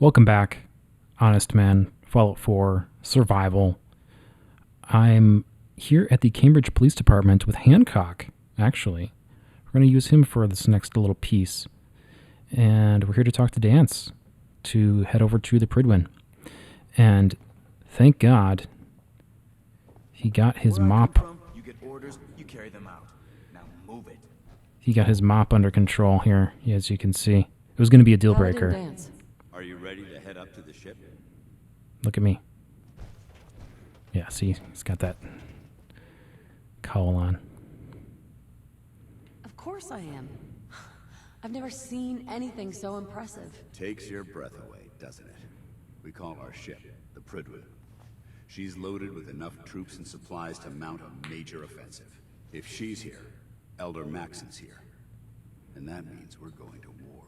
Welcome back, Honest Man, Fallout 4, Survival. I'm here at the Cambridge Police Department with Hancock, actually. We're going to use him for this next little piece. And we're here to talk to Danse, to head over to the Prydwen. And thank God, he got his mop. You get orders, you carry them out. Now move it. He got his mop under control here, as you can see. It was going to be a deal Paladin breaker. Danse. Are you ready to head up to the ship? Look at me. Yeah, see, he's got that cowl on. Of course I am. I've never seen anything so impressive. Takes your breath away, doesn't it? We call our ship the Prydwen. She's loaded with enough troops and supplies to mount a major offensive. If she's here, Elder Maxon's here. And that means we're going to war.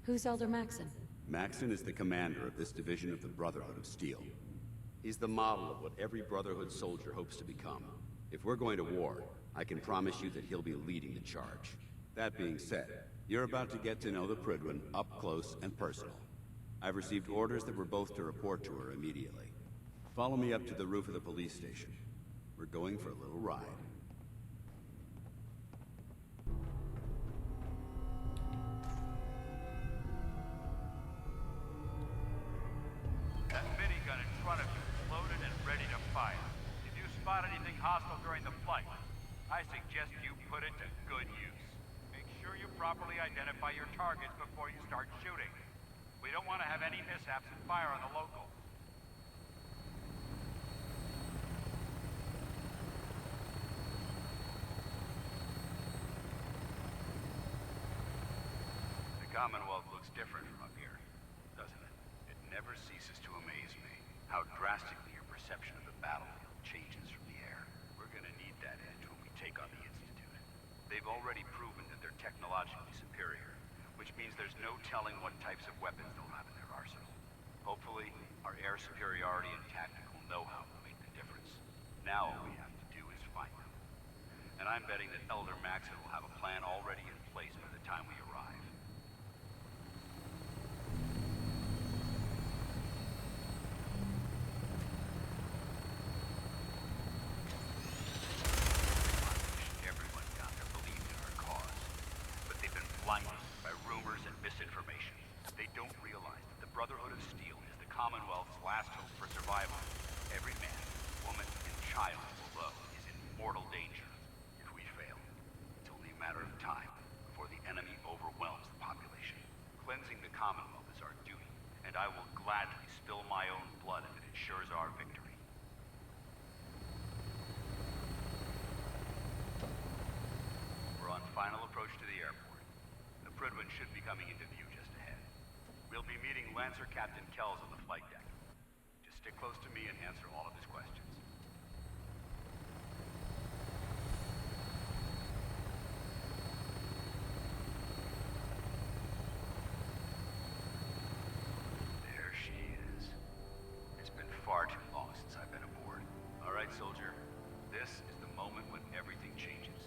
Who's Elder Maxon? Maxon is the commander of this division of the Brotherhood of Steel. He's the model of what every Brotherhood soldier hopes to become. If we're going to war, I can promise you that he'll be leading the charge. That being said, you're about to get to know the Prydwen up close and personal. I've received orders that we're both to report to her immediately. Follow me up to the roof of the police station. We're going for a little ride. That minigun in front of you is loaded and ready to fire. If you spot anything hostile during the flight, I suggest you put it to good use. Make sure you properly identify your targets before you start shooting. We don't want to have any mishaps and fire on the locals. The Commonwealth looks different from up here, doesn't it? It never ceases to amaze me how drastically your perception of the battlefield changes from the air. We're gonna need that edge when we take on the Institute. They've already proven that they're technologically superior, which means there's no telling what types of weapons they'll have in their arsenal. Hopefully, our air superiority and tactical know-how will make the difference. Now all we have to do is find them. And I'm betting that Elder Maxon will have a plan already in place by the time we arrive. Everyone down there believed in our cause, but they've been blinded by rumors and misinformation. They don't realize that the Brotherhood of Steel is the Commonwealth's last hope for survival. Every man, woman, and child below is in mortal danger. If we fail, it's only a matter of time before the enemy overwhelms the population. Cleansing the Commonwealth is our duty, and I will gladly spill my own blood if it ensures our victory. We're on final approach to the airport. The Prydwen should be coming into view just ahead. We'll be meeting Lancer Captain Kells on the flight deck. Just stick close to me and answer all of his questions. There she is. It's been far too long since I've been aboard. All right, soldier. This is the moment when everything changes.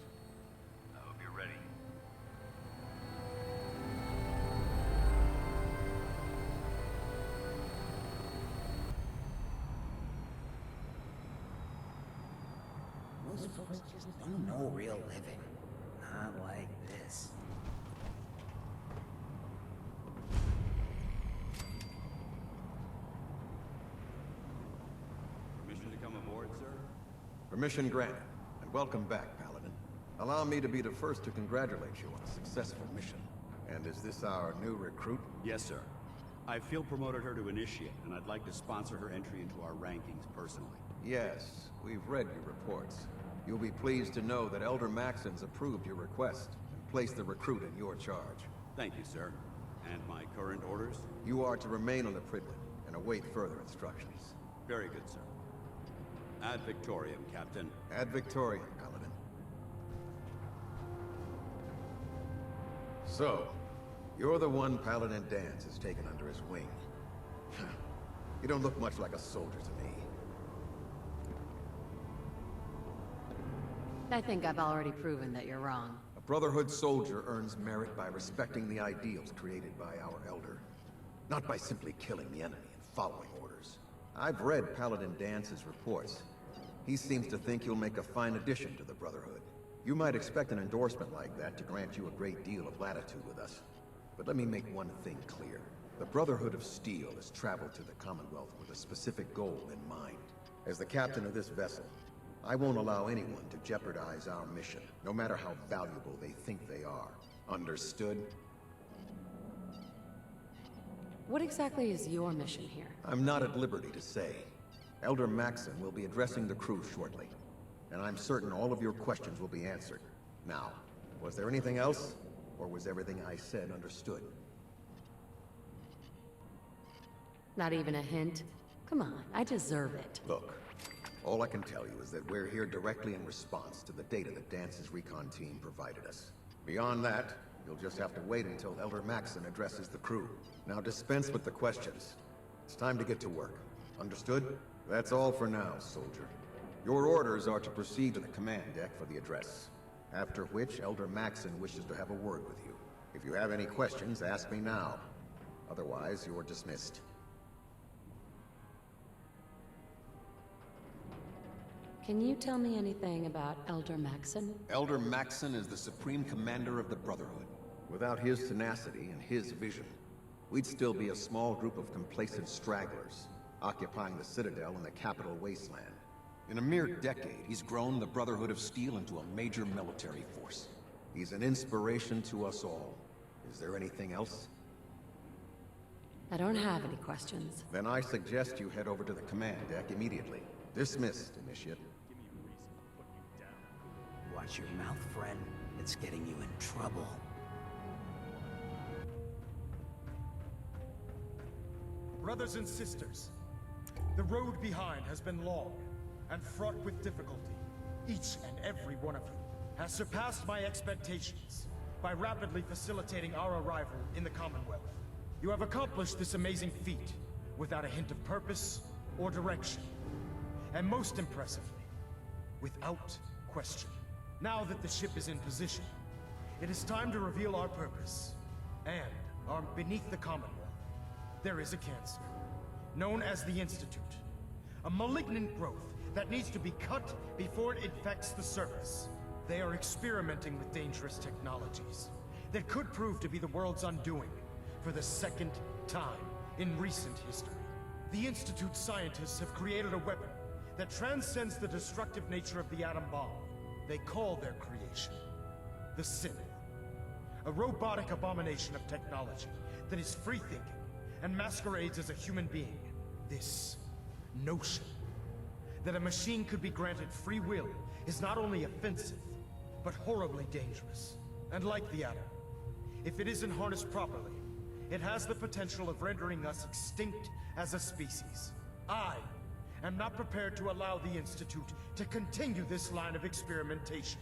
I hope you're ready. Most folks just don't know real living. Not like this. Permission to come aboard, sir? Permission granted, and welcome back, Paladin. Allow me to be the first to congratulate you on a successful mission. And is this our new recruit? Yes, sir. I feel promoted her to initiate, and I'd like to sponsor her entry into our rankings personally. Yes, we've read your reports. You'll be pleased to know that Elder Maxon's approved your request and placed the recruit in your charge. Thank you, sir. And my current orders? You are to remain on the Prydwen and await further instructions. Very good, sir. Ad Victoriam, Captain. Ad Victoriam, Paladin. So, you're the one Paladin Danse has taken under his wing. You don't look much like a soldier to me. I think I've already proven that you're wrong. A Brotherhood soldier earns merit by respecting the ideals created by our elder, not by simply killing the enemy and following orders. I've read Paladin Dance's reports. He seems to think you'll make a fine addition to the Brotherhood. You might expect an endorsement like that to grant you a great deal of latitude with us. But let me make one thing clear. The Brotherhood of Steel has traveled to the Commonwealth with a specific goal in mind. As the captain of this vessel, I won't allow anyone to jeopardize our mission, no matter how valuable they think they are. Understood? What exactly is your mission here? I'm not at liberty to say. Elder Maxon will be addressing the crew shortly, and I'm certain all of your questions will be answered. Now, was there anything else, or was everything I said understood? Not even a hint? Come on, I deserve it. Look, all I can tell you is that we're here directly in response to the data that Dance's recon team provided us. Beyond that, you'll just have to wait until Elder Maxon addresses the crew. Now dispense with the questions. It's time to get to work. Understood? That's all for now, soldier. Your orders are to proceed to the command deck for the address. After which, Elder Maxon wishes to have a word with you. If you have any questions, ask me now. Otherwise, you're dismissed. Can you tell me anything about Elder Maxon? Elder Maxon is the supreme commander of the Brotherhood. Without his tenacity and his vision, we'd still be a small group of complacent stragglers, occupying the Citadel in the capital wasteland. In a mere decade, he's grown the Brotherhood of Steel into a major military force. He's an inspiration to us all. Is there anything else? I don't have any questions. Then I suggest you head over to the command deck immediately. Dismissed, Initiate. Watch your mouth, friend. It's getting you in trouble. Brothers and sisters, the road behind has been long and fraught with difficulty. Each and every one of you has surpassed my expectations by rapidly facilitating our arrival in the Commonwealth. You have accomplished this amazing feat without a hint of purpose or direction. And most impressively, without question. Now that the ship is in position, it is time to reveal our purpose. And beneath the Commonwealth, there is a cancer, known as the Institute. A malignant growth that needs to be cut before it infects the surface. They are experimenting with dangerous technologies that could prove to be the world's undoing for the second time in recent history. The Institute scientists have created a weapon that transcends the destructive nature of the atom bomb. They call their creation the Synth, a robotic abomination of technology that is free-thinking and masquerades as a human being. This notion that a machine could be granted free will is not only offensive, but horribly dangerous. And like the atom, if it isn't harnessed properly, it has the potential of rendering us extinct as a species. I am not prepared to allow the Institute to continue this line of experimentation.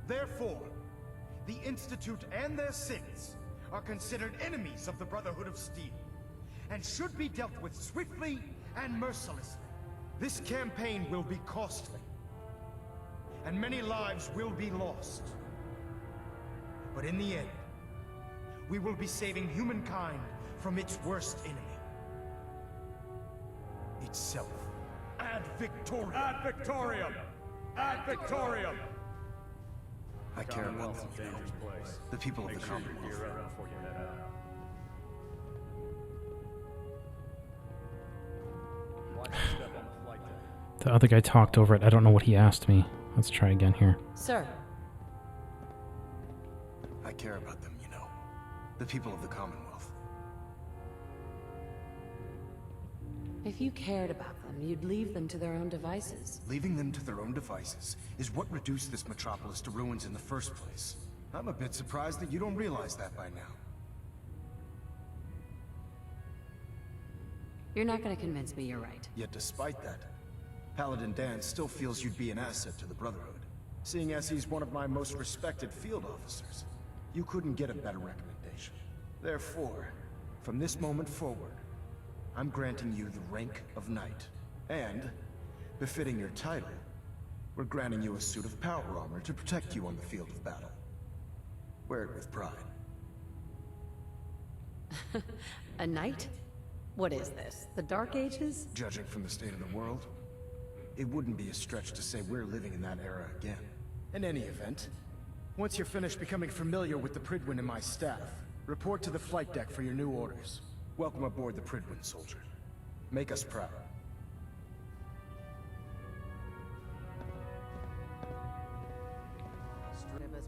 Therefore, the Institute and their synths are considered enemies of the Brotherhood of Steel, and should be dealt with swiftly and mercilessly. This campaign will be costly, and many lives will be lost. But in the end, we will be saving humankind from its worst enemy. Itself. Ad Victoriam! Ad Victoriam! Ad Victoriam! I care about them, you know. The people of the Commonwealth. The other guy talked over it. I don't know what he asked me. Let's try again here. Sir. I care about them, you know. The people of the Commonwealth. If you cared about them, you'd leave them to their own devices. Leaving them to their own devices is what reduced this metropolis to ruins in the first place. I'm a bit surprised that you don't realize that by now. You're not gonna convince me you're right. Yet despite that, Paladin Danse still feels you'd be an asset to the Brotherhood, seeing as he's one of my most respected field officers. You couldn't get a better recommendation. Therefore, from this moment forward, I'm granting you the rank of Knight. And, befitting your title, we're granting you a suit of power armor to protect you on the field of battle. Wear it with pride. A knight? What is this? The Dark Ages? Judging from the state of the world, it wouldn't be a stretch to say we're living in that era again. In any event, once you're finished becoming familiar with the Prydwen and my staff, report to the flight deck for your new orders. Welcome aboard the Prydwen, soldier. Make us proud.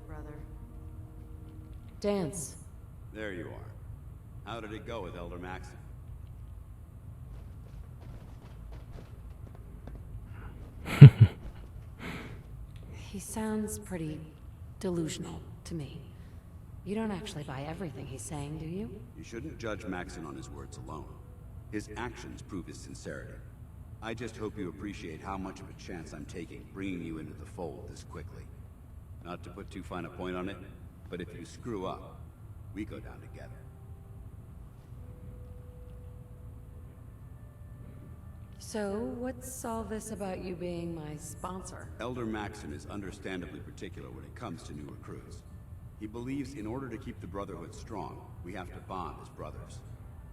Brother. Danse. There you are. How did it go with Elder Maxon? He sounds pretty delusional to me. You don't actually buy everything he's saying, do you? You shouldn't judge Maxon on his words alone. His actions prove his sincerity. I just hope you appreciate how much of a chance I'm taking bringing you into the fold this quickly. Not to put too fine a point on it, but if you screw up, we go down together. So, what's all this about you being my sponsor? Elder Maxon is understandably particular when it comes to new recruits. He believes in order to keep the Brotherhood strong, we have to bond as brothers.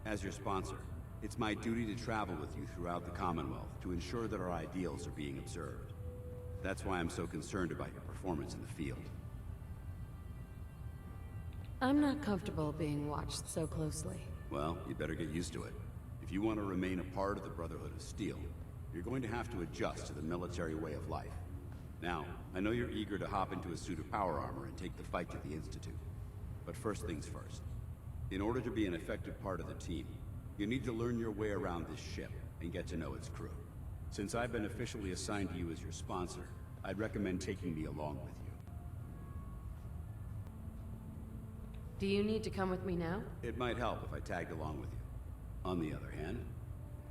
As your sponsor, it's my duty to travel with you throughout the Commonwealth to ensure that our ideals are being observed. That's why I'm so concerned about your performance in the field. I'm not comfortable being watched so closely. Well, you better get used to it. If you want to remain a part of the Brotherhood of Steel, you're going to have to adjust to the military way of life. Now, I know you're eager to hop into a suit of power armor and take the fight to the Institute. But first things first. In order to be an effective part of the team, you need to learn your way around this ship and get to know its crew. Since I've been officially assigned to you as your sponsor, I'd recommend taking me along with you. Do you need to come with me now? It might help if I tagged along with you. On the other hand,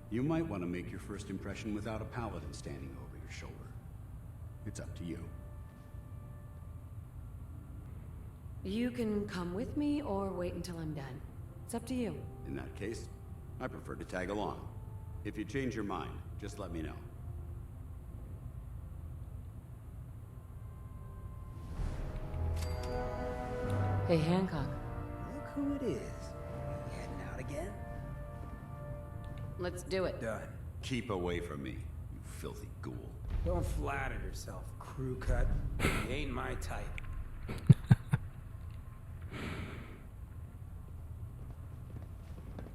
you might want to make your first impression without a Paladin standing over your shoulder. It's up to you. You can come with me or wait until I'm done. It's up to you. In that case, I prefer to tag along. If you change your mind, just let me know. Hey, Hancock. Look who it is. You heading out again? Let's do it. Done. Keep away from me, you filthy ghoul. Don't flatter yourself, crew cut. You ain't my type.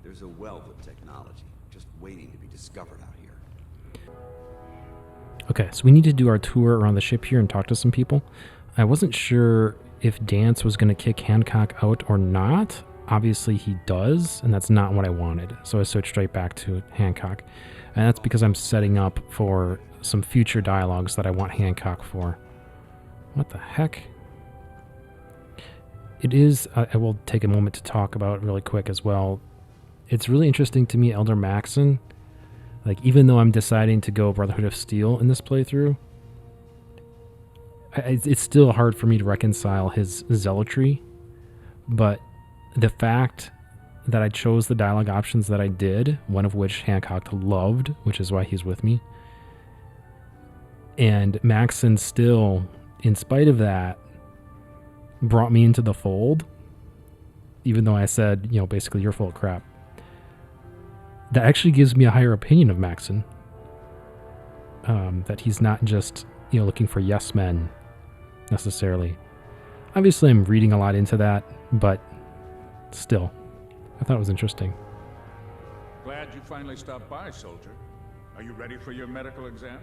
There's a wealth of technology just waiting to be discovered out here. Okay, so we need to do our tour around the ship here and talk to some people. I wasn't sure if Danse was going to kick Hancock out or not. Obviously he does, and that's not what I wanted. So I switched right back to Hancock. And that's because I'm setting up for some future dialogues that I want Hancock for. What the heck? It is, I will take a moment to talk about it really quick as well. It's really interesting to me, Elder Maxon. Like, even though I'm deciding to go Brotherhood of Steel in this playthrough, it's still hard for me to reconcile his zealotry. But the fact that I chose the dialogue options that I did, one of which Hancock loved, which is why he's with me, and Maxon still, in spite of that, brought me into the fold, even though I said, you know, basically you're full of crap. That actually gives me a higher opinion of Maxon. That he's not just, you know, looking for yes men necessarily. Obviously, I'm reading a lot into that, but still, I thought it was interesting. Glad you finally stopped by, soldier. Are you ready for your medical exam?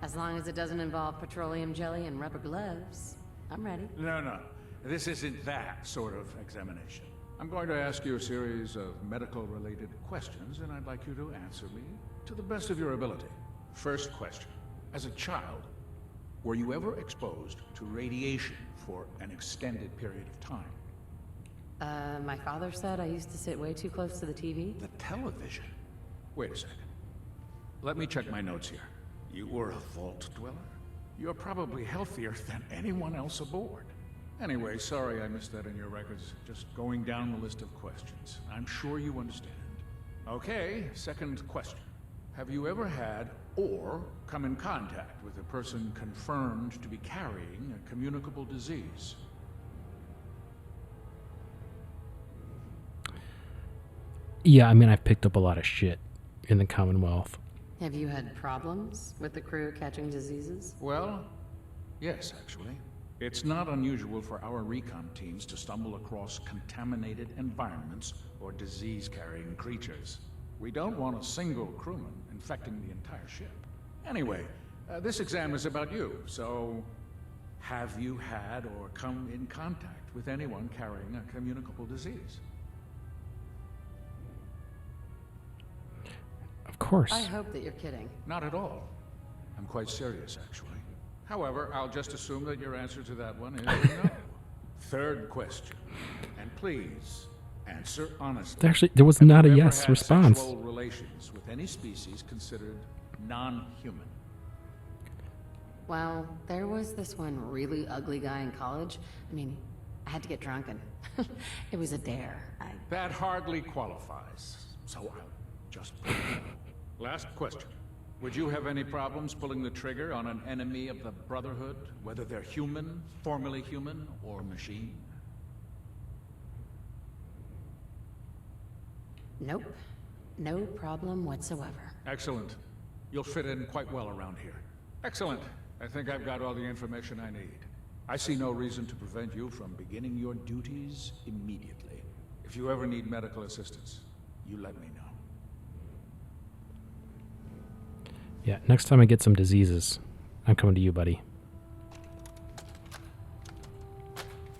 As long as it doesn't involve petroleum jelly and rubber gloves, I'm ready. No. This isn't that sort of examination. I'm going to ask you a series of medical-related questions, and I'd like you to answer me to the best of your ability. First question. As a child, were you ever exposed to radiation for an extended period of time? My father said I used to sit way too close to the TV. The television? Wait a second. Let me check my notes here. You were a vault dweller? You're probably healthier than anyone else aboard. Anyway, sorry I missed that in your records. Just going down the list of questions. I'm sure you understand. Okay, second question. Have you ever had or come in contact with a person confirmed to be carrying a communicable disease? Yeah, I mean, I've picked up a lot of shit in the Commonwealth. Have you had problems with the crew catching diseases? Well, yes, actually. It's not unusual for our recon teams to stumble across contaminated environments or disease-carrying creatures. We don't want a single crewman infecting the entire ship. Anyway, this exam is about you, so have you had or come in contact with anyone carrying a communicable disease? Of course. I hope that you're kidding. Not at all. I'm quite serious, actually. However, I'll just assume that your answer to that one is no. Third question. And please, answer honestly. Actually, there was Have not a you ever yes had response. sexual relations with any species considered non-human? Well, there was this one really ugly guy in college. I mean, I had to get drunk and it was a dare. That hardly qualifies. So I'll just... Last question. Would you have any problems pulling the trigger on an enemy of the Brotherhood, whether they're human, formerly human, or machine? Nope. No problem whatsoever. Excellent. You'll fit in quite well around here. Excellent. I think I've got all the information I need. I see no reason to prevent you from beginning your duties immediately. If you ever need medical assistance, you let me know. Yeah, next time I get some diseases, I'm coming to you, buddy.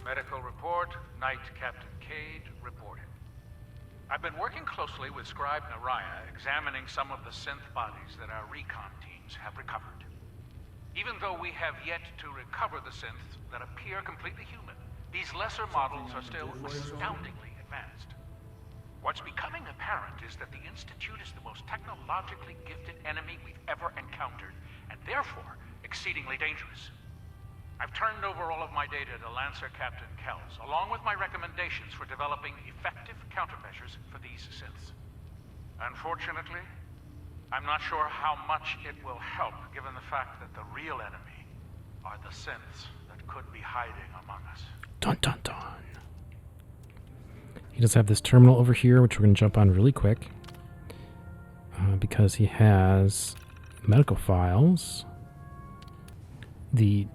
Medical report, Night Captain Cade reporting. I've been working closely with Scribe Naraya, examining some of the synth bodies that our recon teams have recovered. Even though we have yet to recover the synths that appear completely human, these lesser models are still astoundingly advanced. What's becoming apparent is that the Institute is the most technologically gifted enemy we've ever encountered, and therefore exceedingly dangerous. I've turned over all of my data to Lancer Captain Kells, along with my recommendations for developing effective countermeasures for these synths. Unfortunately, I'm not sure how much it will help, given the fact that the real enemy are the synths that could be hiding among us. Dun dun dun. He does have this terminal over here, which we're going to jump on really quick. Because he has medical files. The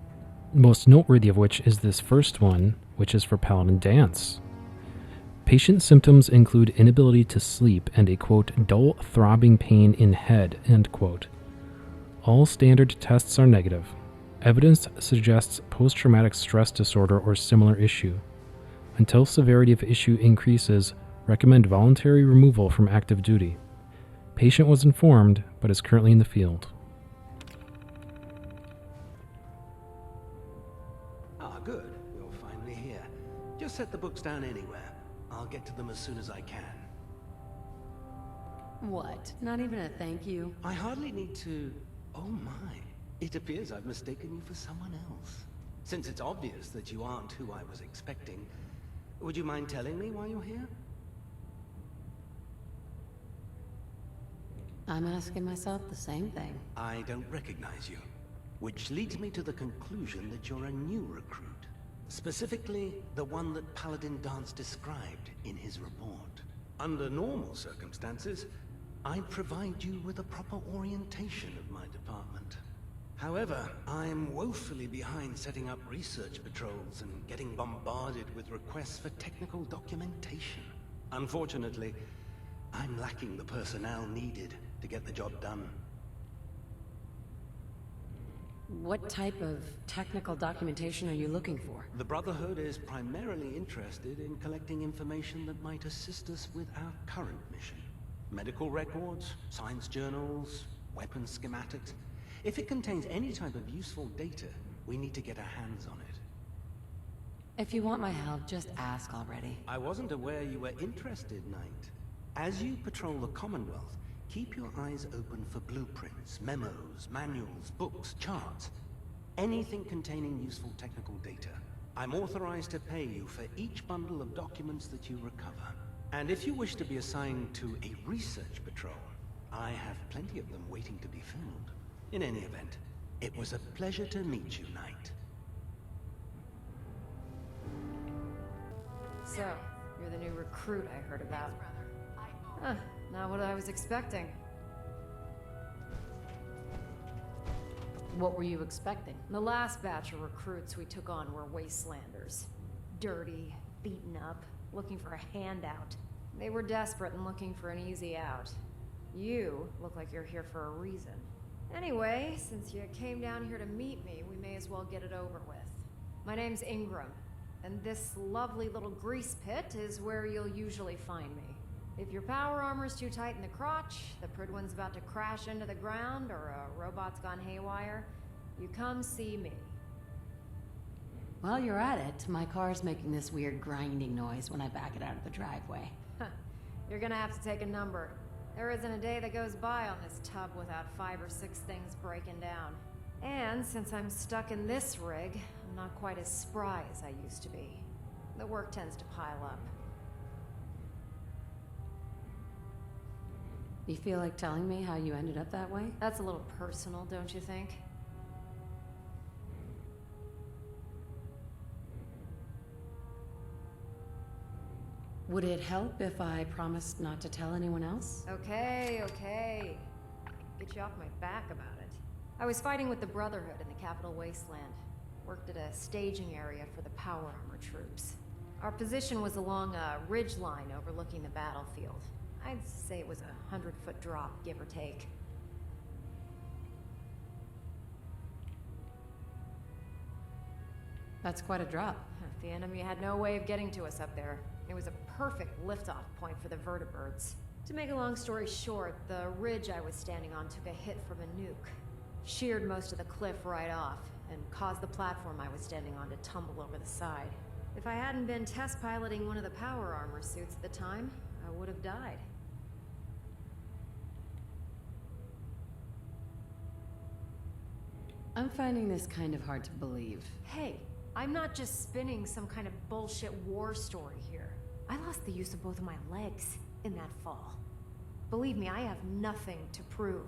most noteworthy of which is this first one, which is for Paladin Danse. Patient symptoms include inability to sleep and a, quote, dull throbbing pain in head, end quote. All standard tests are negative. Evidence suggests post-traumatic stress disorder or similar issue. Until severity of issue increases, recommend voluntary removal from active duty. Patient was informed, but is currently in the field. Ah, good. You're finally here. Just set the books down anywhere. I'll get to them as soon as I can. What? Not even a thank you? I hardly need to... Oh my. It appears I've mistaken you for someone else. Since it's obvious that you aren't who I was expecting, would you mind telling me why you're here? I'm asking myself the same thing. I don't recognize you. Which leads me to the conclusion that you're a new recruit. Specifically, the one that Paladin Danse described in his report. Under normal circumstances, I'd provide you with a proper orientation of my department. However, I'm woefully behind setting up research patrols and getting bombarded with requests for technical documentation. Unfortunately, I'm lacking the personnel needed to get the job done. What type of technical documentation are you looking for? The Brotherhood is primarily interested in collecting information that might assist us with our current mission. Medical records, science journals, weapons schematics. If it contains any type of useful data, we need to get our hands on it. If you want my help, just ask already. I wasn't aware you were interested, Knight. As you patrol the Commonwealth, keep your eyes open for blueprints, memos, manuals, books, charts. Anything containing useful technical data. I'm authorized to pay you for each bundle of documents that you recover. And if you wish to be assigned to a research patrol, I have plenty of them waiting to be filled. In any event, it was a pleasure to meet you, Knight. So, you're the new recruit I heard about. Huh, not what I was expecting. What were you expecting? The last batch of recruits we took on were wastelanders. Dirty, beaten up, looking for a handout. They were desperate and looking for an easy out. You look like you're here for a reason. Anyway, since you came down here to meet me, we may as well get it over with. My name's Ingram, and this lovely little grease pit is where you'll usually find me. If your power armor's too tight in the crotch, the Prydwen's about to crash into the ground, or a robot's gone haywire, you come see me. While you're at it, my car's making this weird grinding noise when I back it out of the driveway. You're gonna have to take a number. There isn't a day that goes by on this tub without 5 or 6 things breaking down. And since I'm stuck in this rig, I'm not quite as spry as I used to be. The work tends to pile up. You feel like telling me how you ended up that way? That's a little personal, don't you think? Would it help if I promised not to tell anyone else? Okay. Get you off my back about it. I was fighting with the Brotherhood in the Capital Wasteland. Worked at a staging area for the power armor troops. Our position was along a ridge line overlooking the battlefield. I'd say it was a 100-foot drop, give or take. That's quite a drop. The enemy had no way of getting to us up there. It was a perfect liftoff point for the vertibirds. To make a long story short, the ridge I was standing on took a hit from a nuke. Sheared most of the cliff right off, and caused the platform I was standing on to tumble over the side. If I hadn't been test piloting one of the power armor suits at the time, I would have died. I'm finding this kind of hard to believe. Hey, I'm not just spinning some kind of bullshit war story here. I lost the use of both of my legs in that fall. Believe me, I have nothing to prove.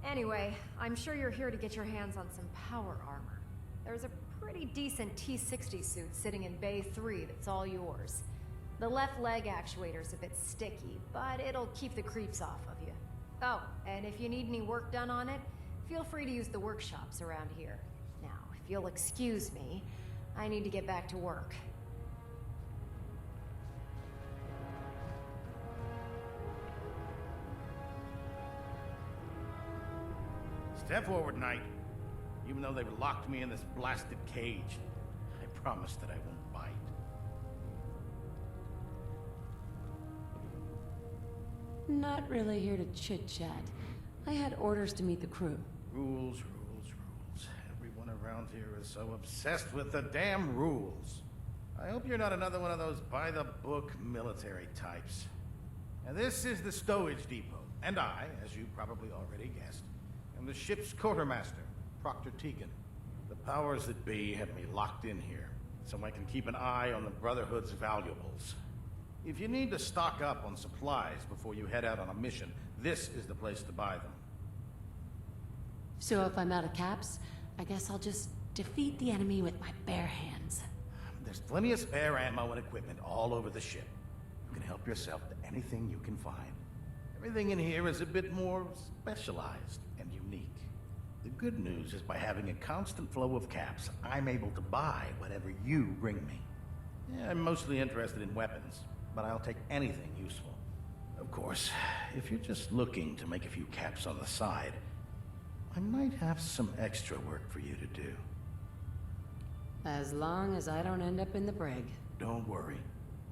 Anyway, I'm sure you're here to get your hands on some power armor. There's a pretty decent T-60 suit sitting in Bay 3 that's all yours. The left leg actuator's a bit sticky, but it'll keep the creeps off of you. Oh, and if you need any work done on it, feel free to use the workshops around here. Now, if you'll excuse me, I need to get back to work. Step forward, Knight. Even though they've locked me in this blasted cage, I promise that I won't bite. Not really here to chit-chat. I had orders to meet the crew. Rules. Everyone around here is so obsessed with the damn rules. I hope you're not another one of those by-the-book military types. And this is the Stowage Depot, and I, as you probably already guessed, am the ship's quartermaster, Proctor Tegan. The powers that be have me locked in here, so I can keep an eye on the Brotherhood's valuables. If you need to stock up on supplies before you head out on a mission, this is the place to buy them. So if I'm out of caps, I guess I'll just defeat the enemy with my bare hands. There's plenty of spare ammo and equipment all over the ship. You can help yourself to anything you can find. Everything in here is a bit more specialized and unique. The good news is by having a constant flow of caps, I'm able to buy whatever you bring me. Yeah, I'm mostly interested in weapons, but I'll take anything useful. Of course, if you're just looking to make a few caps on the side, I might have some extra work for you to do. As long as I don't end up in the brig. Don't worry.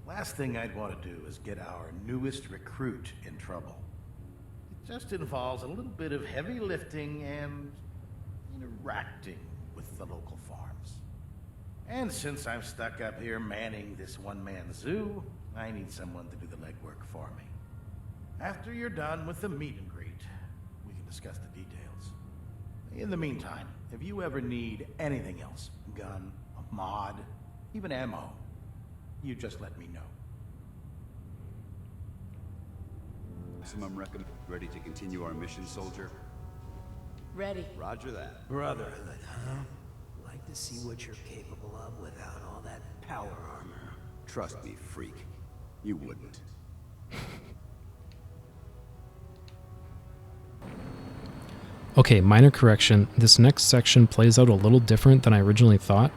Last thing I'd want to do is get our newest recruit in trouble. It just involves a little bit of heavy lifting and interacting with the local farms. And since I'm stuck up here manning this one-man zoo, I need someone to do the legwork for me. After you're done with the meet and greet, we can discuss the details. In the meantime, if you ever need anything else, gun, a mod, even ammo, you just let me know. Maximum recommend. Ready to continue our mission, soldier? Ready. Roger that. Brotherhood, huh? Like to see what you're capable of without all that power armor. Trust me, freak. You wouldn't. Okay, minor correction. This next section plays out a little different than I originally thought,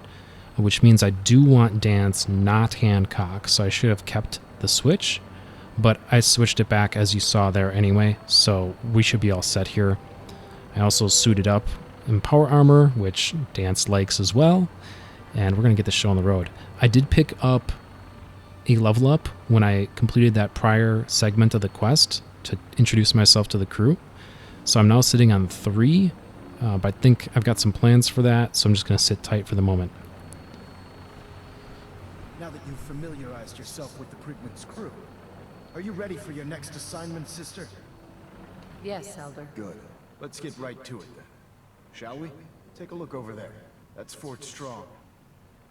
which means I do want Danse, not Hancock, so I should have kept the switch, but I switched it back as you saw there anyway, so we should be all set here. I also suited up in power armor, which Danse likes as well, and we're going to get the show on the road. I did pick up a level up when I completed that prior segment of the quest to introduce myself to the crew. So I'm now sitting on 3, but I think I've got some plans for that, so I'm just going to sit tight for the moment. Now that you've familiarized yourself with the Prydwen's crew, are you ready for your next assignment, sister? Yes, Elder. Good. Let's get right to it then. Shall we? Take a look over there. That's Fort Strong.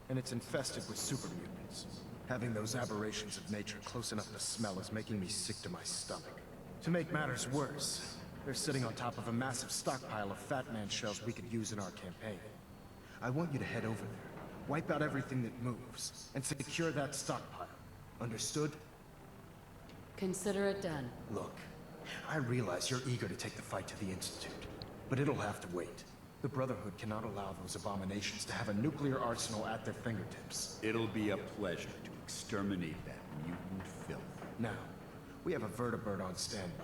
And it's infested with super mutants. Having those aberrations of nature close enough to smell is making me sick to my stomach. To make matters worse, they're sitting on top of a massive stockpile of Fat Man shells we could use in our campaign. I want you to head over there, wipe out everything that moves, and secure that stockpile. Understood? Consider it done. Look, I realize you're eager to take the fight to the Institute, but it'll have to wait. The Brotherhood cannot allow those abominations to have a nuclear arsenal at their fingertips. It'll be a pleasure to exterminate that mutant filth. Now, we have a vertibird on standby,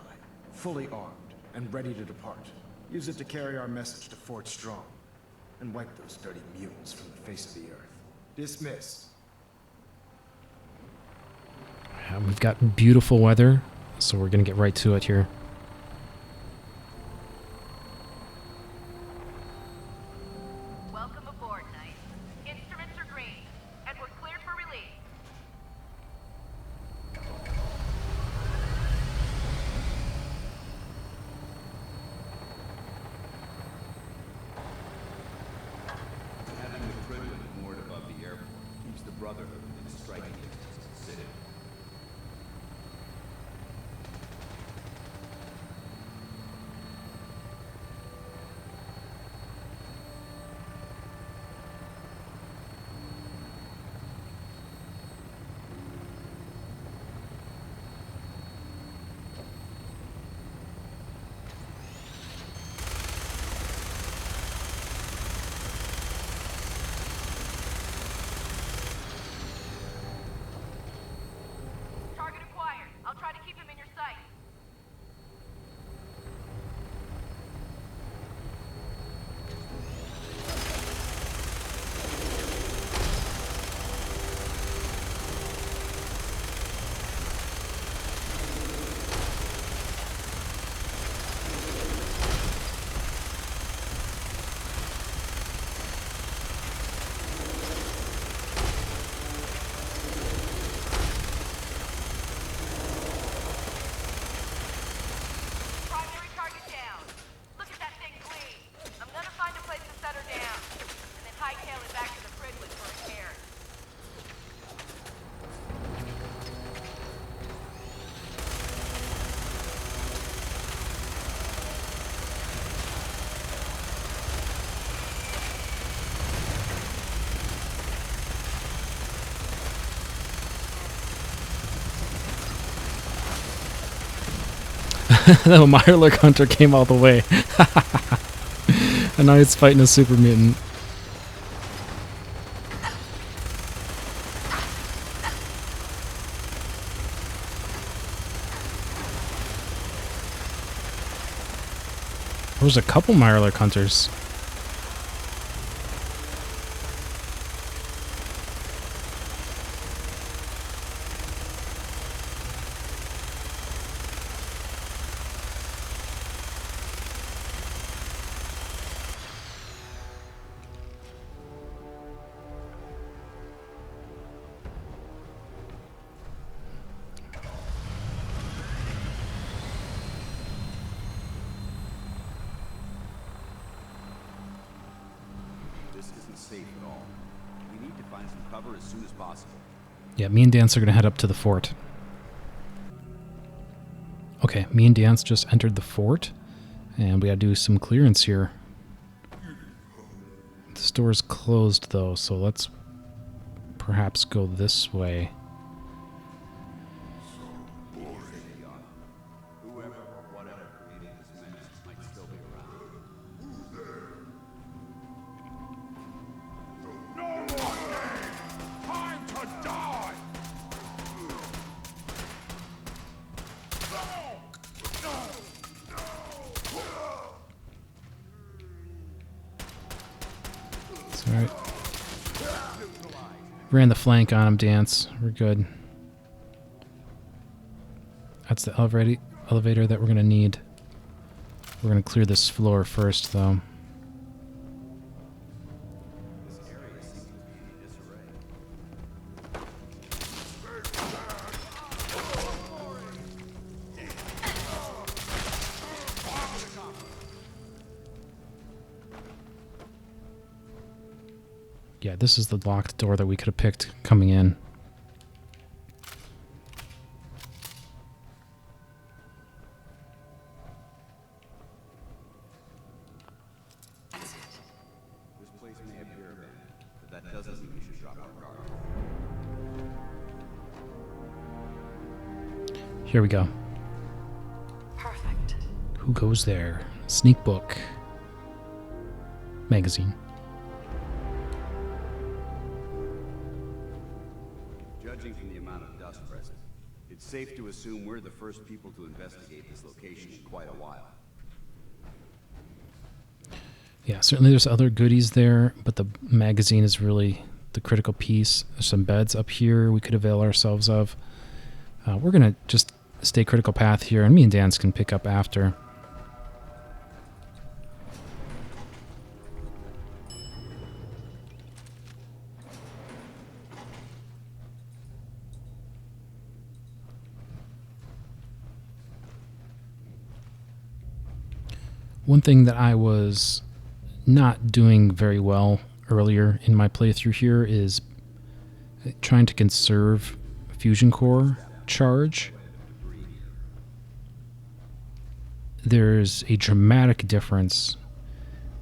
fully armed and ready to depart. Use it to carry our message to Fort Strong, and wipe those dirty mutants from the face of the earth. Dismissed. We've got beautiful weather, so we're going to get right to it here. Welcome aboard, Knight. Instruments are green, and we're cleared for release. Having the Prydwen moored above the airport keeps the Brotherhood within striking distance of the city. Target acquired. I'll try to keep him in your sight. Primary target down. Look at that thing clean. I'm gonna find a place to set her down, and then hightail it back to the Prydwen for repairs. The Mirelurk Hunter came all the way. And now he's fighting a super mutant. There was a couple Mirelurk Hunters. This isn't safe at all. We need to find some cover as soon as possible. Yeah, me and Danse are going to head up to the fort. Okay, me and Danse just entered the fort, and we got to do some clearance here. The store's closed, though, so let's perhaps go this way. Whoever or whatever created this menace might still be around. Alright. Ran the flank on him, Danse. We're good. That's the elevator that we're going to need. We're going to clear this floor first, though. Yeah, this is the locked door that we could have picked coming in. This place may appear abandoned, but that doesn't mean we should drop our guard. Here we go. Perfect. Who goes there? Sneak book. Magazine. Judging from the amount of dust present, it's safe to assume we're the first people to investigate this location in quite a while. Yeah, certainly there's other goodies there, but the magazine is really the critical piece. There's some beds up here we could avail ourselves of. We're going to just stay critical path here, and me and Danse can pick up after. One thing that I was not doing very well earlier in my playthrough here is trying to conserve fusion core charge. There's a dramatic difference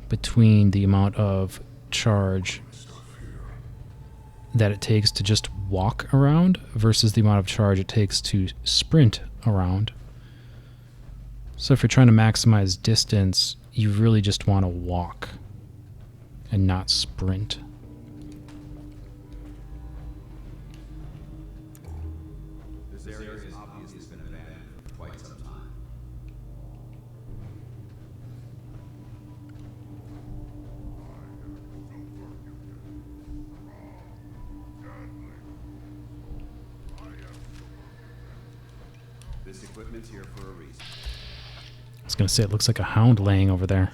between the amount of charge that it takes to just walk around versus the amount of charge it takes to sprint around. So if you're trying to maximize distance, you really just want to walk and not sprint. This area has obviously been abandoned for quite some time. This equipment's here for a reason. I was going to say, it looks like a hound laying over there.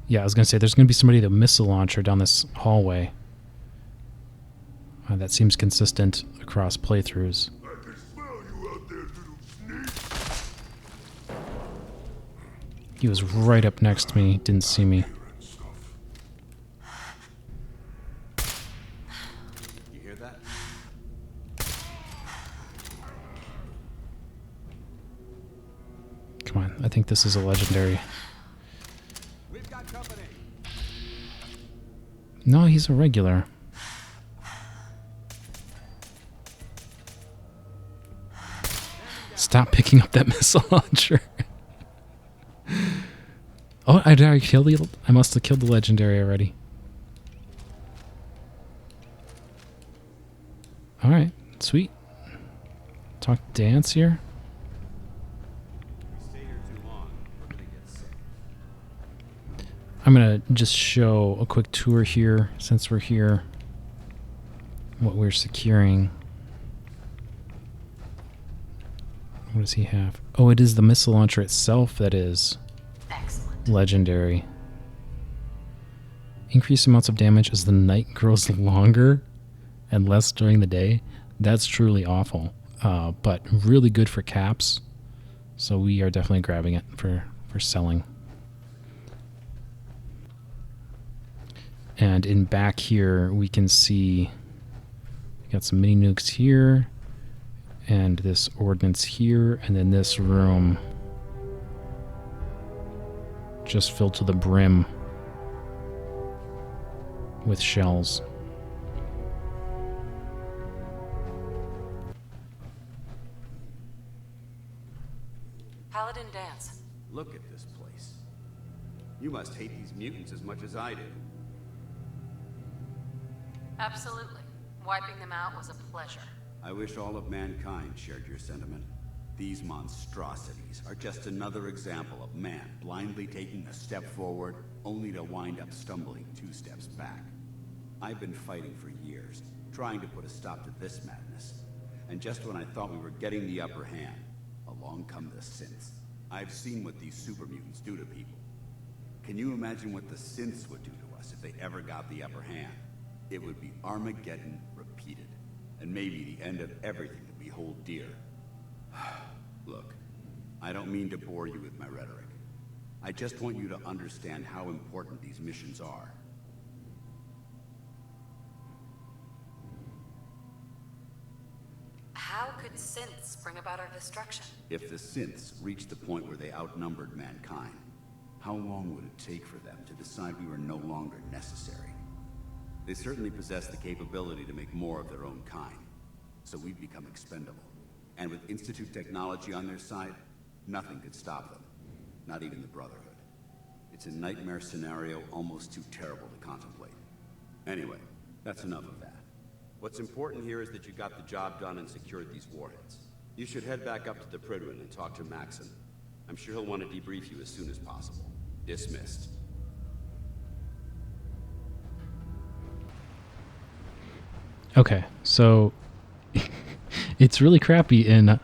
Yeah, I was going to say, there's going to be somebody with a missile launcher down this hallway. That seems consistent across playthroughs. He was right up next to me, didn't see me. You hear that? Come on, I think this is a legendary. We've got company. No, he's a regular. Stop picking up that missile launcher. Oh, I must have killed the legendary already. Alright, sweet. Talk to Danse here. If we stay here too long, we're gonna get sick. I'm going to just show a quick tour here, since we're here, what we're securing. What does he have? Oh, it is the missile launcher itself that is legendary. Increased amounts of damage as the night grows longer and less during the day. That's truly awful, but really good for caps. So we are definitely grabbing it for selling. And in back here, we can see we got some mini nukes here, and this ordnance here, and then this room just filled to the brim with shells. Paladin Danse. Look at this place. You must hate these mutants as much as I do. Absolutely. Wiping them out was a pleasure. I wish all of mankind shared your sentiment. These monstrosities are just another example of man blindly taking a step forward, only to wind up stumbling 2 steps back. I've been fighting for years, trying to put a stop to this madness. And just when I thought we were getting the upper hand, along come the synths. I've seen what these super mutants do to people. Can you imagine what the synths would do to us if they ever got the upper hand? It would be Armageddon repeated, and maybe the end of everything that we hold dear. Look, I don't mean to bore you with my rhetoric. I just want you to understand how important these missions are. How could synths bring about our destruction? If the synths reached the point where they outnumbered mankind, how long would it take for them to decide we were no longer necessary? They certainly possess the capability to make more of their own kind, so we'd become expendable. And with Institute technology on their side, nothing could stop them. Not even the Brotherhood. It's a nightmare scenario almost too terrible to contemplate. Anyway, that's enough of that. What's important here is that you got the job done and secured these warheads. You should head back up to the Prydwen and talk to Maxon. I'm sure he'll want to debrief you as soon as possible. Dismissed. Okay, so it's really crappy in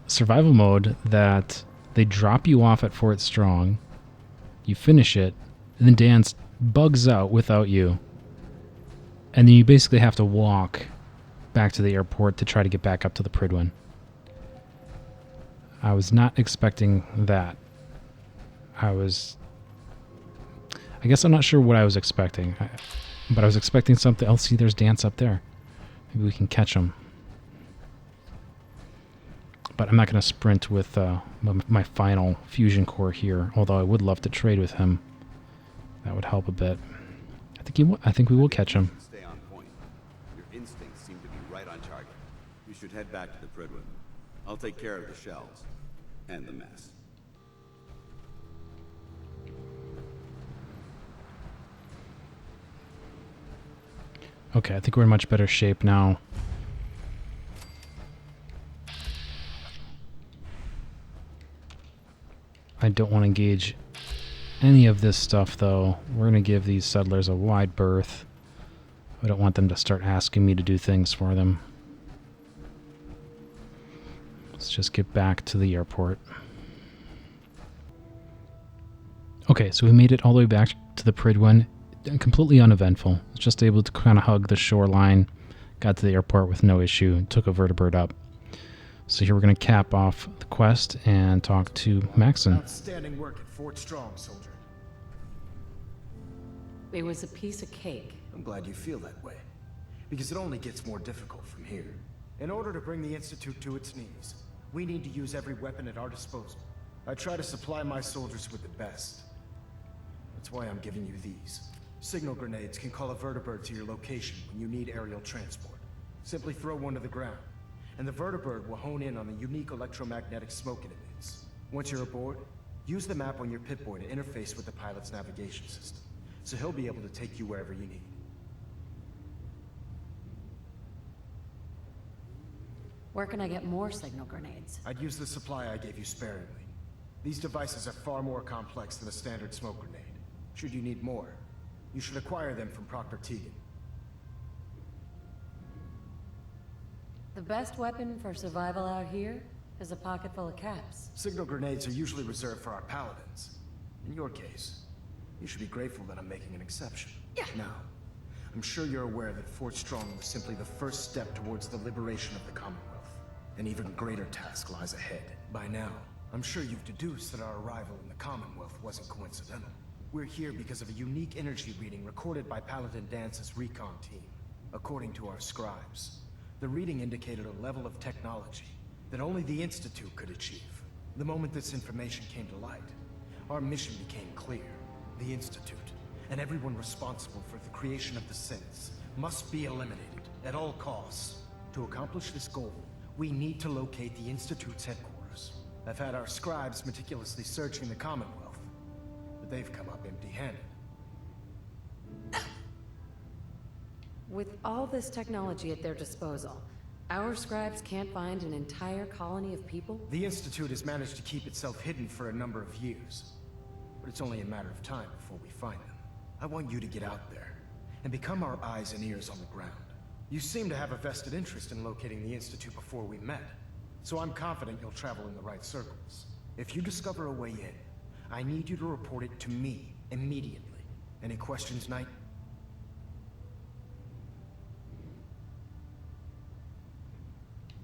survival mode that they drop you off at Fort Strong, you finish it, and then Danse bugs out without you. And then you basically have to walk back to the airport to try to get back up to the Prydwen. I was not expecting that. I guess I'm not sure what I was expecting, but I was expecting something else. See, there's Danse up there. Maybe we can catch him. But I'm not going to sprint with my final fusion core here, although I would love to trade with him. That would help a bit. I think we will catch him. Stay on point. Your instincts seem to be right on target. You should head back to the Prydwen. I'll take care of the shells and the mess. Okay, I think we're in much better shape now. I don't want to engage any of this stuff, though. We're going to give these settlers a wide berth. I don't want them to start asking me to do things for them. Let's just get back to the airport. Okay, so we made it all the way back to the Prydwen. Completely uneventful. Just able to kind of hug the shoreline. Got to the airport with no issue. Took a vertibird up. So here we're going to cap off the quest and talk to Maxon. Outstanding work at Fort Strong, soldier. It was a piece of cake. I'm glad you feel that way, because it only gets more difficult from here. In order to bring the Institute to its knees, we need to use every weapon at our disposal. I try to supply my soldiers with the best. That's why I'm giving you these. Signal grenades can call a vertibird to your location when you need aerial transport. Simply throw one to the ground, and the vertibird will hone in on the unique electromagnetic smoke it emits. Once you're aboard, use the map on your Pip-Boy to interface with the pilot's navigation system, so he'll be able to take you wherever you need. Where can I get more signal grenades? I'd use the supply I gave you sparingly. These devices are far more complex than a standard smoke grenade. Should you need more, you should acquire them from Proctor Tegan. The best weapon for survival out here is a pocket full of caps. Signal grenades are usually reserved for our paladins. In your case, you should be grateful that I'm making an exception. Yeah. Now, I'm sure you're aware that Fort Strong was simply the first step towards the liberation of the Commonwealth. An even greater task lies ahead. By now, I'm sure you've deduced that our arrival in the Commonwealth wasn't coincidental. We're here because of a unique energy reading recorded by Paladin Danse's recon team. According to our scribes, the reading indicated a level of technology that only the Institute could achieve. The moment this information came to light, our mission became clear. The Institute, and everyone responsible for the creation of the synths, must be eliminated at all costs. To accomplish this goal, we need to locate the Institute's headquarters. I've had our scribes meticulously searching the Commonwealth, but they've come up empty-handed. With all this technology at their disposal, our scribes can't find an entire colony of people? The Institute has managed to keep itself hidden for a number of years. But it's only a matter of time before we find them. I want you to get out there and become our eyes and ears on the ground. You seem to have a vested interest in locating the Institute before we met, so I'm confident you'll travel in the right circles. If you discover a way in, I need you to report it to me immediately. Any questions, Knight?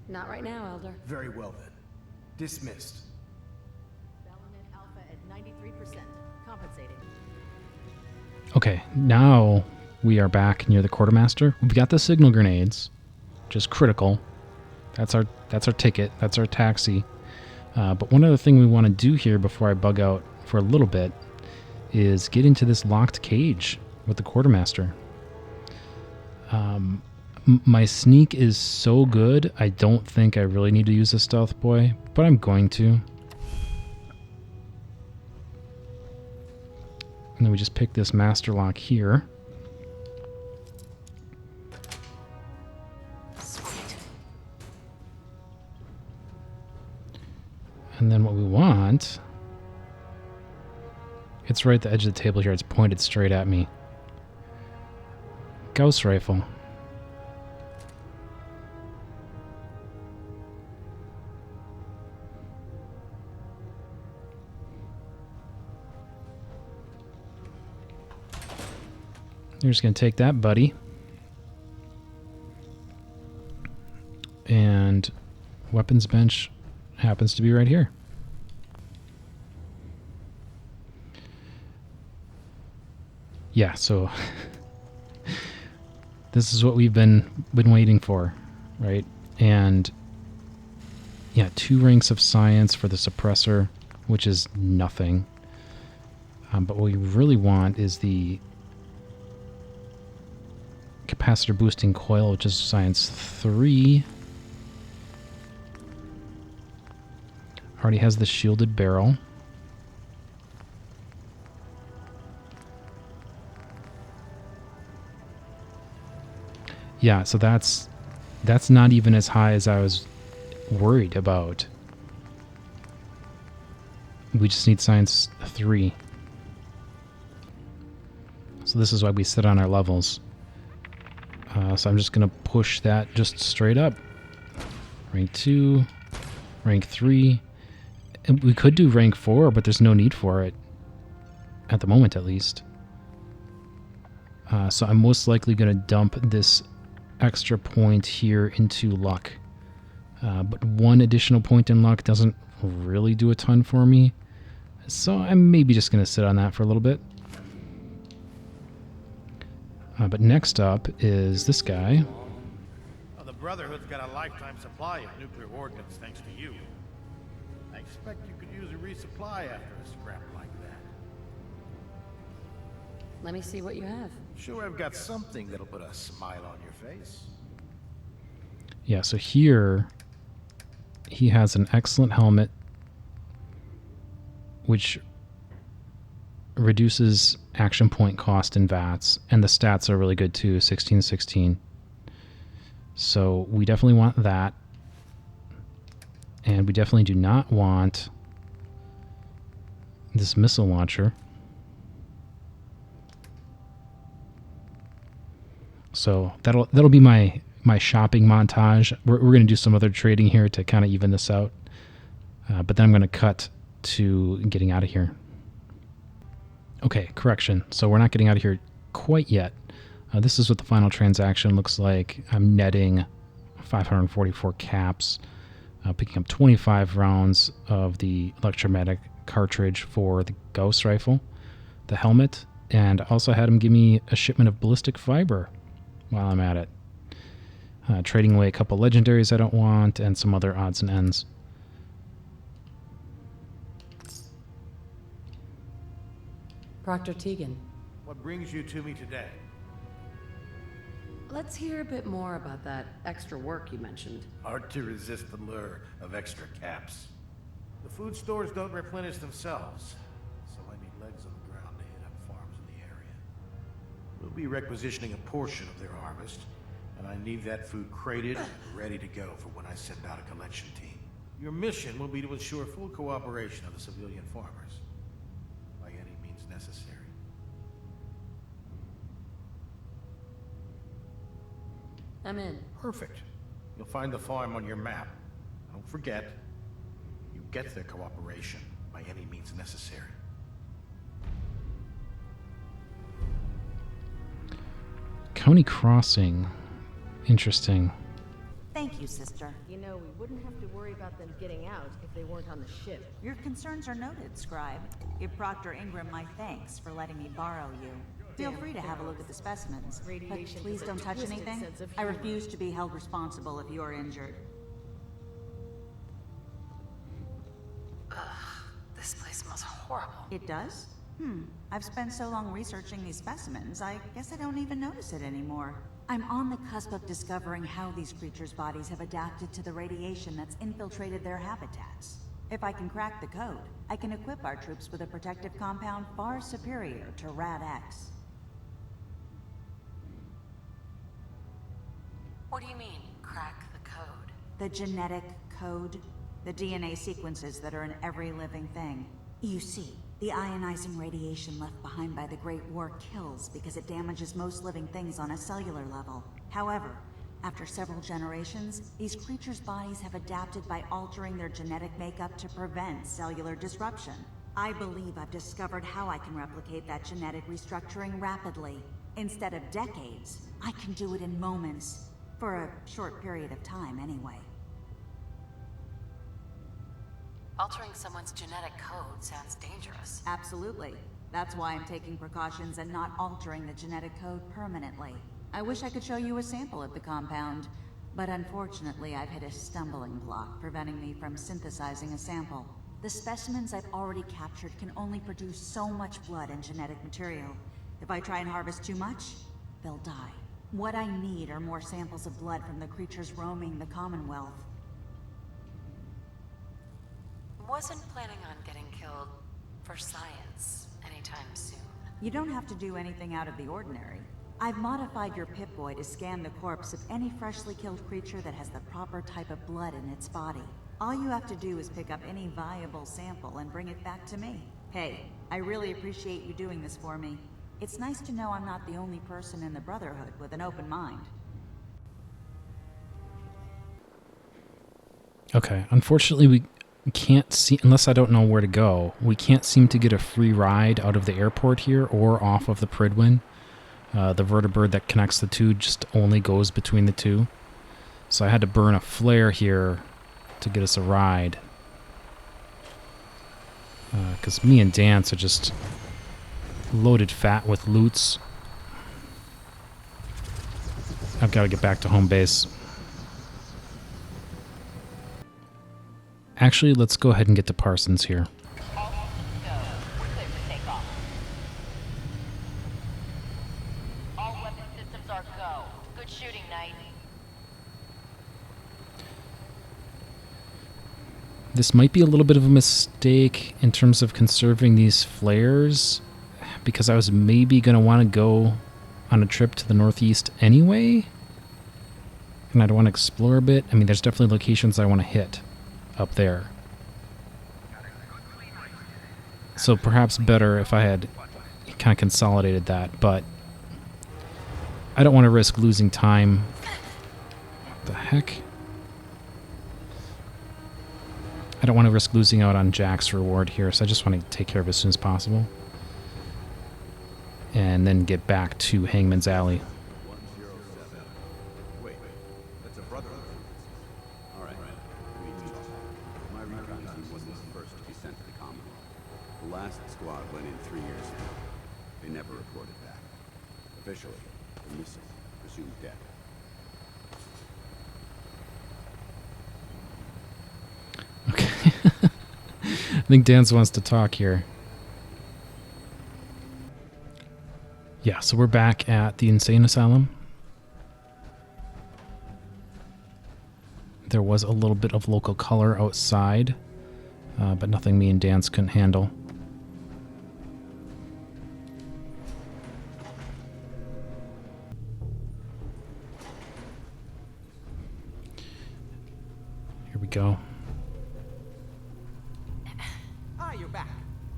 Not right now, Elder. Very well then. Dismissed. Element Alpha at 93%. Compensating. Okay, now we are back near the quartermaster. We've got the signal grenades, which is critical. That's our ticket. That's our taxi. But one other thing we want to do here before I bug out for a little bit is get into this locked cage with the quartermaster. My sneak is so good, I don't think I really need to use a stealth boy, but I'm going to. And then we just pick this master lock here. Sweet. And then what we want... It's right at the edge of the table here. It's pointed straight at me. Gauss rifle. You're just going to take that, buddy. And weapons bench happens to be right here. Yeah, so this is what we've been waiting for, right? And yeah, 2 ranks of science for the suppressor, which is nothing. But what we really want is the capacitor boosting coil, which is science 3. Already has the shielded barrel. Yeah, so that's not even as high as I was worried about. We just need science 3. So this is why we sit on our levels. So I'm just going to push that just straight up. Rank 2, rank 3. And we could do rank 4, but there's no need for it. At the moment, at least. So I'm most likely going to dump this extra point here into luck. But 1 additional point in luck doesn't really do a ton for me. So I'm maybe just going to sit on that for a little bit. But next up is this guy. Well, the Brotherhood's got a lifetime supply of nuclear ordnance thanks to you. I expect you could use a resupply after a scrap like that. Let me see what you have. Sure, I've got something that'll put a smile on your face. Yeah, so here he has an excellent helmet which reduces action point cost in VATS, and the stats are really good too, 16-16. So we definitely want that. And we definitely do not want this missile launcher. So that'll be my shopping montage. We're going to do some other trading here to kind of even this out. But then I'm going to cut to getting out of here. Okay, correction. So we're not getting out of here quite yet. This is what the final transaction looks like. I'm netting 544 caps, picking up 25 rounds of the electromagnetic cartridge for the Gauss rifle, the helmet, and also had him give me a shipment of ballistic fiber while I'm at it. Trading away a couple legendaries I don't want, and some other odds and ends. Proctor Tegan. What brings you to me today? Let's hear a bit more about that extra work you mentioned. Hard to resist the lure of extra caps. The food stores don't replenish themselves, so I need legs on the ground to hit up farms in the area. We'll be requisitioning a portion of their harvest, and I need that food crated and ready to go for when I send out a collection team. Your mission will be to ensure full cooperation of the civilian farmers, by any means necessary. I'm in. Perfect. You'll find the farm on your map. Don't forget, you get their cooperation by any means necessary. County Crossing. Interesting. Thank you, sister. You know, we wouldn't have to worry about them getting out if they weren't on the ship. Your concerns are noted, Scribe. Give Proctor Ingram my thanks for letting me borrow you. Feel free to have a look at the specimens, but Radiation please is a don't touch twisted anything. sense of I humor. refuse to be held responsible if you are injured. This place smells horrible. It does? I've spent so long researching these specimens, I guess I don't even notice it anymore. I'm on the cusp of discovering how these creatures' bodies have adapted to the radiation that's infiltrated their habitats. If I can crack the code, I can equip our troops with a protective compound far superior to Rad-X. What do you mean, crack the code? The genetic code. The DNA sequences that are in every living thing. You see, the ionizing radiation left behind by the Great War kills because it damages most living things on a cellular level. However, after several generations, these creatures' bodies have adapted by altering their genetic makeup to prevent cellular disruption. I believe I've discovered how I can replicate that genetic restructuring rapidly. Instead of decades, I can do it in moments. For a short period of time, anyway. Altering someone's genetic code sounds dangerous. Absolutely. That's why I'm taking precautions and not altering the genetic code permanently. I wish I could show you a sample at the compound, but unfortunately I've hit a stumbling block preventing me from synthesizing a sample. The specimens I've already captured can only produce so much blood and genetic material. If I try and harvest too much, they'll die. What I need are more samples of blood from the creatures roaming the Commonwealth. Wasn't planning on getting killed for science anytime soon. You don't have to do anything out of the ordinary. I've modified your Pip-Boy to scan the corpse of any freshly killed creature that has the proper type of blood in its body. All you have to do is pick up any viable sample and bring it back to me. Hey, I really appreciate you doing this for me. It's nice to know I'm not the only person in the Brotherhood with an open mind. Okay, unfortunately we can't see, unless I don't know where to go, we can't seem to get a free ride out of the airport here or off of the Prydwen. The vertibird that connects the two just only goes between the two. So I had to burn a flare here to get us a ride. Because me and Danse are just loaded fat with loots. I've got to get back to home base. Actually, let's go ahead and get to Parsons here. All systems go. We're clear for takeoff. All weapon systems are go. Good shooting, Knight. This might be a little bit of a mistake in terms of conserving these flares, because I was maybe going to want to go on a trip to the northeast anyway, and I'd want to explore a bit. I mean, there's definitely locations I want to hit up there. So perhaps better if I had kind of consolidated that, but I don't want to risk losing time. What the heck? I don't want to risk losing out on Jack's reward here, so I just want to take care of it as soon as possible. And then get back to Hangman's Alley. 107. Wait, that's a brotherhood. All right. My recon team wasn't the first to be sent to the Commonwealth. The last squad went in 3 years ago. They never reported back. Officially, they're missing, presumed dead. Okay. I think Danse wants to talk here. Yeah, so we're back at the Insane Asylum. There was a little bit of local color outside, but nothing me and Danse couldn't handle. go. Ah, you're back.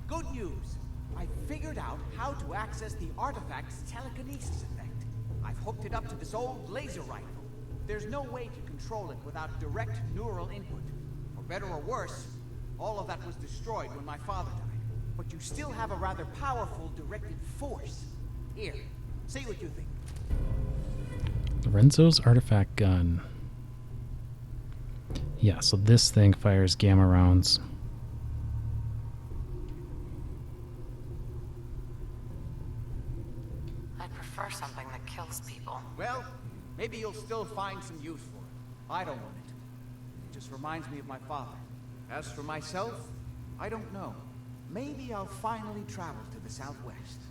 Good news. I figured out how to access the artifact's telekinesis effect. I've hooked it up to this old laser rifle. There's no way to control it without direct neural input. For better or worse, all of that was destroyed when my father died. But you still have a rather powerful directed force. Here, see what you think. Lorenzo's artifact gun. Yeah, so this thing fires gamma rounds. I'd prefer something that kills people. Well, maybe you'll still find some use for it. I don't want it. It just reminds me of my father. As for myself, I don't know. Maybe I'll finally travel to the southwest.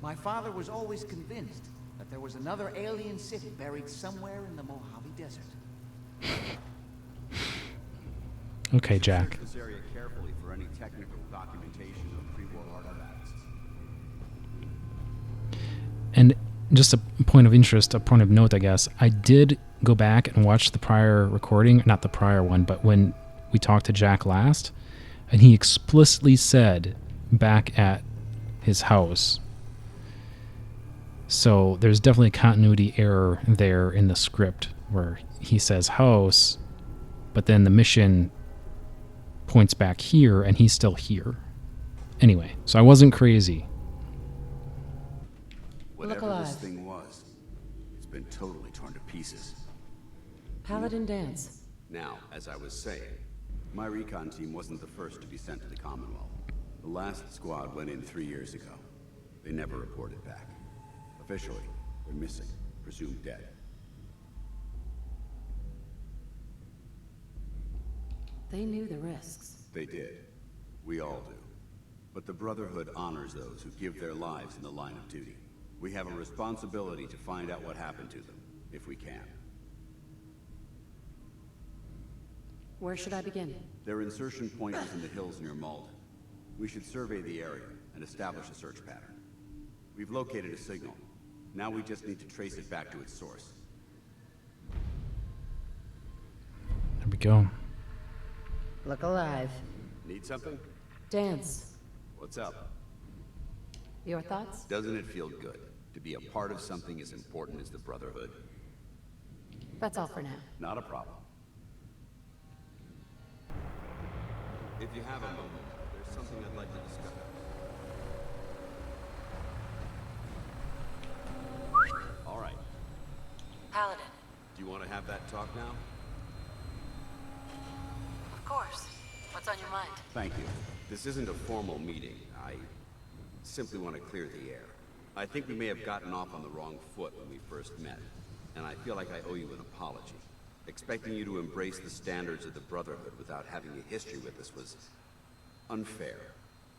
My father was always convinced that there was another alien city buried somewhere in the Mojave Desert. Okay, Jack. Search this area carefully for any technical documentation of pre-war artifacts. And just a point of interest, a point of note, I guess. I did go back and watch the prior recording, not the prior one, but when we talked to Jack last, and he explicitly said back at his house. So there's definitely a continuity error there in the script where he says house, but then the mission points back here and he's still here. Anyway, so I wasn't crazy. Whatever alive. this thing was, it's been totally torn to pieces. Paladin Danse. Now, as I was saying, my recon team wasn't the first to be sent to the Commonwealth. The last squad went in 3 years ago. They never reported back. Officially, they're missing, presumed dead. They knew the risks. They did. We all do. But the Brotherhood honors those who give their lives in the line of duty. We have a responsibility to find out what happened to them, if we can. Where should I begin? Their insertion point is in the hills near Malden. We should survey the area and establish a search pattern. We've located a signal. Now we just need to trace it back to its source. There we go. Look alive. Need something? Danse. What's up? Your thoughts? Doesn't it feel good to be a part of something as important as the Brotherhood? That's all for now. Not a problem. If you have a moment, there's something I'd like to discuss. All right. Paladin. Do you want to have that talk now? Of course. What's on your mind? Thank you. This isn't a formal meeting. I simply want to clear the air. I think we may have gotten off on the wrong foot when we first met, and I feel like I owe you an apology. Expecting you to embrace the standards of the Brotherhood without having a history with us was unfair.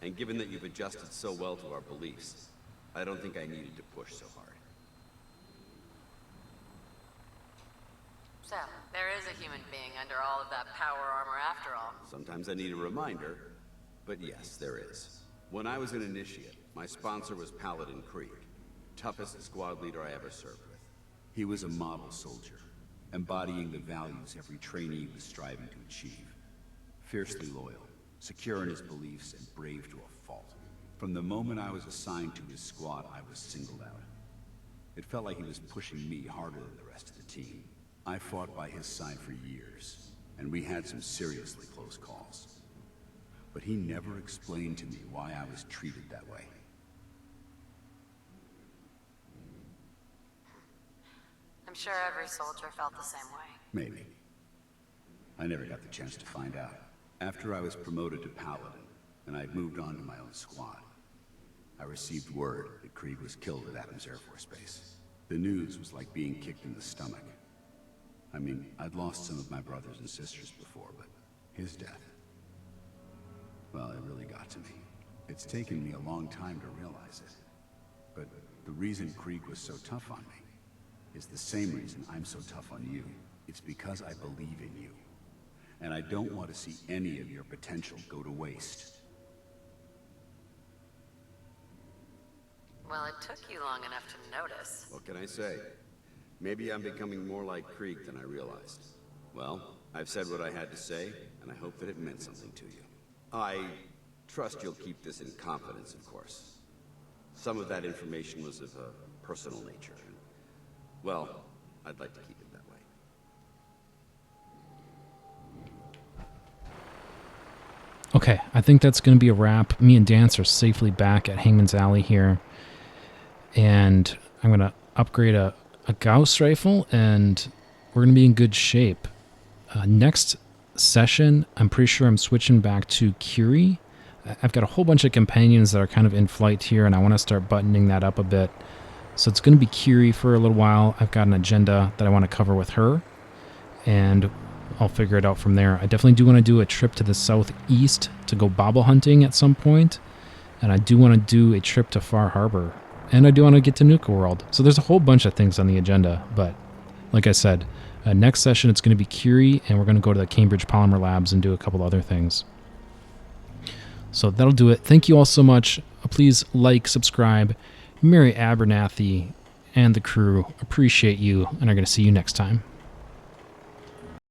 And given that you've adjusted so well to our beliefs, I don't think I needed to push so hard. So, there is a human being under all of that power armor after all. Sometimes I need a reminder, but yes, there is. When I was an initiate, my sponsor was Paladin Krieg, toughest squad leader I ever served with. He was a model soldier, embodying the values every trainee was striving to achieve. Fiercely loyal, secure in his beliefs, and brave to a fault. From the moment I was assigned to his squad, I was singled out. It felt like he was pushing me harder than the rest of the team. I fought by his side for years, and we had some seriously close calls. But he never explained to me why I was treated that way. I'm sure every soldier felt the same way. Maybe. I never got the chance to find out. After I was promoted to Paladin, and I'd moved on to my own squad, I received word that Krieg was killed at Adams Air Force Base. The news was like being kicked in the stomach. I mean, I'd lost some of my brothers and sisters before, but his death, well, it really got to me. It's taken me a long time to realize it. But the reason Krieg was so tough on me is the same reason I'm so tough on you. It's because I believe in you. And I don't want to see any of your potential go to waste. Well, it took you long enough to notice. What can I say? Maybe I'm becoming more like Krieg than I realized. Well, I've said what I had to say, and I hope that it meant something to you. I trust you'll keep this in confidence, of course. Some of that information was of a personal nature. Well, I'd like to keep it that way. Okay, I think that's going to be a wrap. Me and Danse are safely back at Hangman's Alley here. And I'm going to upgrade a Gauss rifle, and we're going to be in good shape. Next session, I'm pretty sure I'm switching back to Curie. I've got a whole bunch of companions that are kind of in flight here, and I want to start buttoning that up a bit. So it's going to be Curie for a little while. I've got an agenda that I want to cover with her, and I'll figure it out from there. I definitely do want to do a trip to the southeast to go bobble hunting at some point, and I do want to do a trip to Far Harbor, and I do want to get to Nuka World. So there's a whole bunch of things on the agenda, but like I said, next session it's going to be Curie, and we're going to go to the Cambridge Polymer Labs and do a couple other things. So that'll do it. Thank you all so much. Please like, subscribe. Merry Abernathy and the crew. Appreciate you, and I'm going to see you next time.